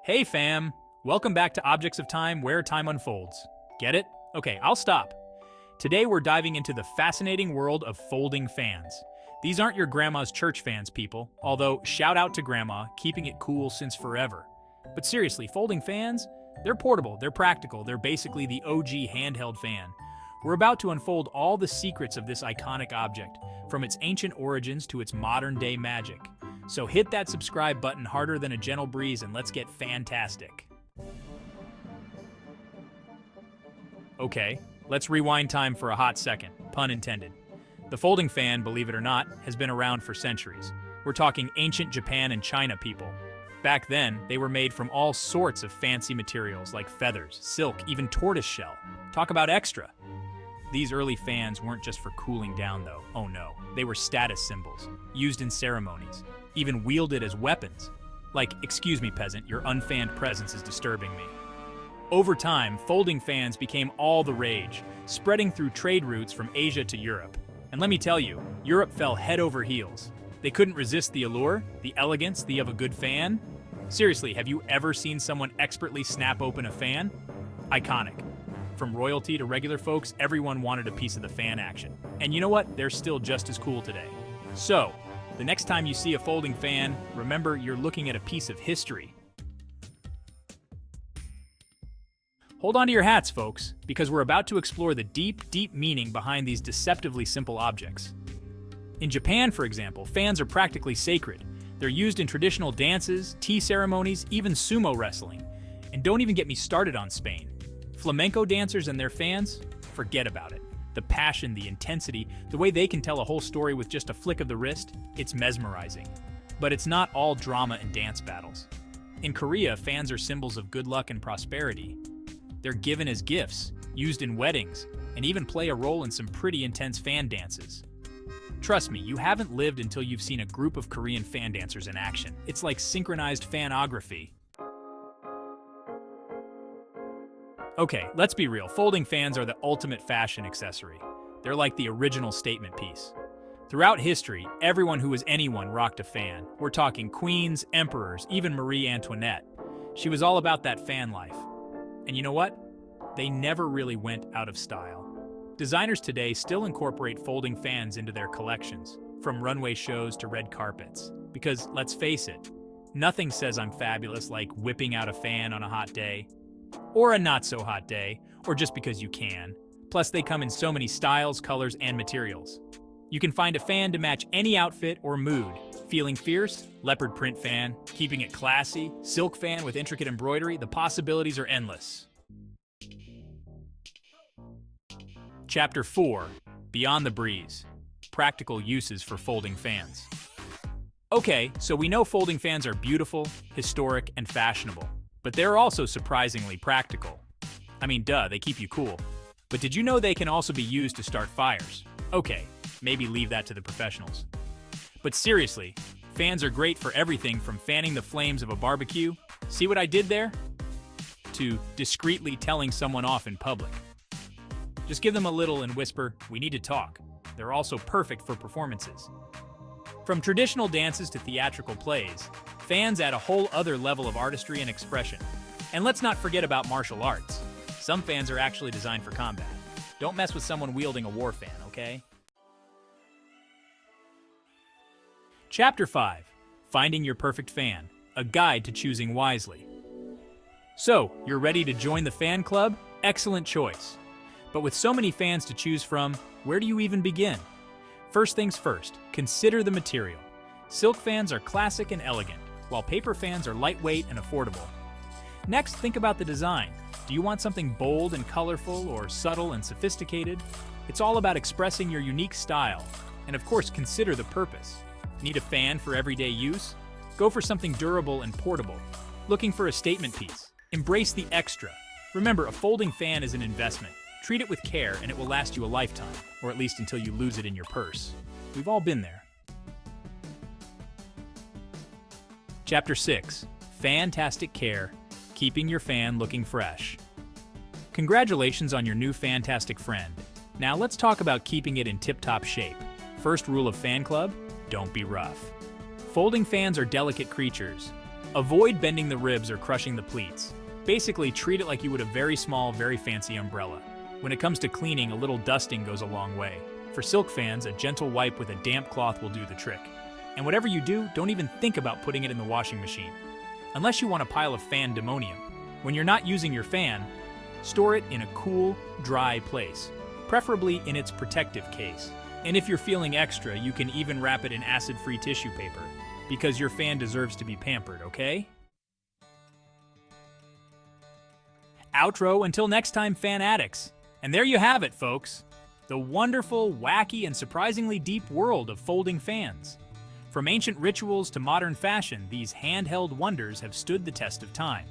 Hey fam! Welcome back to Objects of Time, where time unfolds. Get it? Okay, I'll stop. Today we're diving into the fascinating world of folding fans. These aren't your grandma's church fans, people, although shout out to grandma, keeping it cool since forever. But seriously, folding fans? They're portable, they're practical, they're basically the OG handheld fan. We're about to unfold all the secrets of this iconic object, from its ancient origins to its modern-day magic. So hit that subscribe button harder than a gentle breeze and let's get fantastic. Okay, let's rewind time for a hot second, pun intended. The folding fan, believe it or not, has been around for centuries. We're talking ancient Japan and China people. Back then, they were made from all sorts of fancy materials like feathers, silk, even tortoiseshell. Talk about extra. These early fans weren't just for cooling down though, oh no. They were status symbols, used in ceremonies, even wielded as weapons. Like, excuse me peasant, your unfanned presence is disturbing me. Over time, folding fans became all the rage, spreading through trade routes from Asia to Europe. And let me tell you, Europe fell head over heels. They couldn't resist the allure, the elegance, of a good fan. Seriously, have you ever seen someone expertly snap open a fan? Iconic. From royalty to regular folks, everyone wanted a piece of the fan action. And you know what? They're still just as cool today. So, the next time you see a folding fan, remember you're looking at a piece of history. Hold on to your hats, folks, because we're about to explore the deep, deep meaning behind these deceptively simple objects. In Japan, for example, fans are practically sacred. They're used in traditional dances, tea ceremonies, even sumo wrestling. And don't even get me started on Spain. Flamenco dancers and their fans? Forget about it. The passion, the intensity, the way they can tell a whole story with just a flick of the wrist, it's mesmerizing. But it's not all drama and dance battles. In Korea, fans are symbols of good luck and prosperity. They're given as gifts, used in weddings, and even play a role in some pretty intense fan dances. Trust me, you haven't lived until you've seen a group of Korean fan dancers in action. It's like synchronized fanography. Okay, let's be real. Folding fans are the ultimate fashion accessory. They're like the original statement piece. Throughout history, everyone who was anyone rocked a fan. We're talking queens, emperors, even Marie Antoinette. She was all about that fan life. And you know what? They never really went out of style. Designers today still incorporate folding fans into their collections, from runway shows to red carpets. Because, let's face it, nothing says I'm fabulous like whipping out a fan on a hot day. Or a not-so-hot day, or just because you can. Plus, they come in so many styles, colors, and materials. You can find a fan to match any outfit or mood. Feeling fierce? Leopard print fan. Keeping it classy? Silk fan with intricate embroidery? The possibilities are endless. Chapter 4. Beyond the Breeze. Practical uses for folding fans. Okay, so we know folding fans are beautiful, historic, and fashionable. But they're also surprisingly practical. I mean, duh, they keep you cool. But did you know they can also be used to start fires? Okay, maybe leave that to the professionals. But seriously, fans are great for everything from fanning the flames of a barbecue, see what I did there? To discreetly telling someone off in public. Just give them a little and whisper, "We need to talk." They're also perfect for performances. From traditional dances to theatrical plays, fans add a whole other level of artistry and expression. And let's not forget about martial arts. Some fans are actually designed for combat. Don't mess with someone wielding a war fan, okay? Chapter 5. Finding Your Perfect Fan. A Guide to Choosing Wisely. So, you're ready to join the fan club? Excellent choice. But with so many fans to choose from, where do you even begin? First things first, consider the material. Silk fans are classic and elegant, while paper fans are lightweight and affordable. Next, think about the design. Do you want something bold and colorful or subtle and sophisticated? It's all about expressing your unique style. And of course, consider the purpose. Need a fan for everyday use? Go for something durable and portable. Looking for a statement piece? Embrace the extra. Remember, a folding fan is an investment. Treat it with care and it will last you a lifetime, or at least until you lose it in your purse. We've all been there. Chapter 6. Fantastic Care. Keeping your fan looking fresh. Congratulations on your new fantastic friend. Now let's talk about keeping it in tip-top shape. First rule of fan club, don't be rough. Folding fans are delicate creatures. Avoid bending the ribs or crushing the pleats. Basically, treat it like you would a very small, very fancy umbrella. When it comes to cleaning, a little dusting goes a long way. For silk fans, a gentle wipe with a damp cloth will do the trick. And whatever you do, don't even think about putting it in the washing machine. Unless you want a pile of fan-demonium. When you're not using your fan, store it in a cool, dry place, preferably in its protective case. And if you're feeling extra, you can even wrap it in acid-free tissue paper, because your fan deserves to be pampered, okay? Outro until next time, Fan-atics. And there you have it, folks. The wonderful, wacky, and surprisingly deep world of folding fans. From ancient rituals to modern fashion, these handheld wonders have stood the test of time.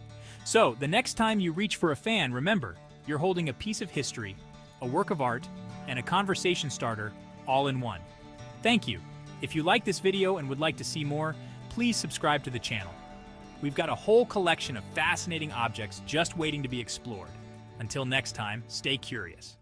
So, the next time you reach for a fan, remember, you're holding a piece of history, a work of art, and a conversation starter all in one. Thank you. If you like this video and would like to see more, please subscribe to the channel. We've got a whole collection of fascinating objects just waiting to be explored. Until next time, stay curious.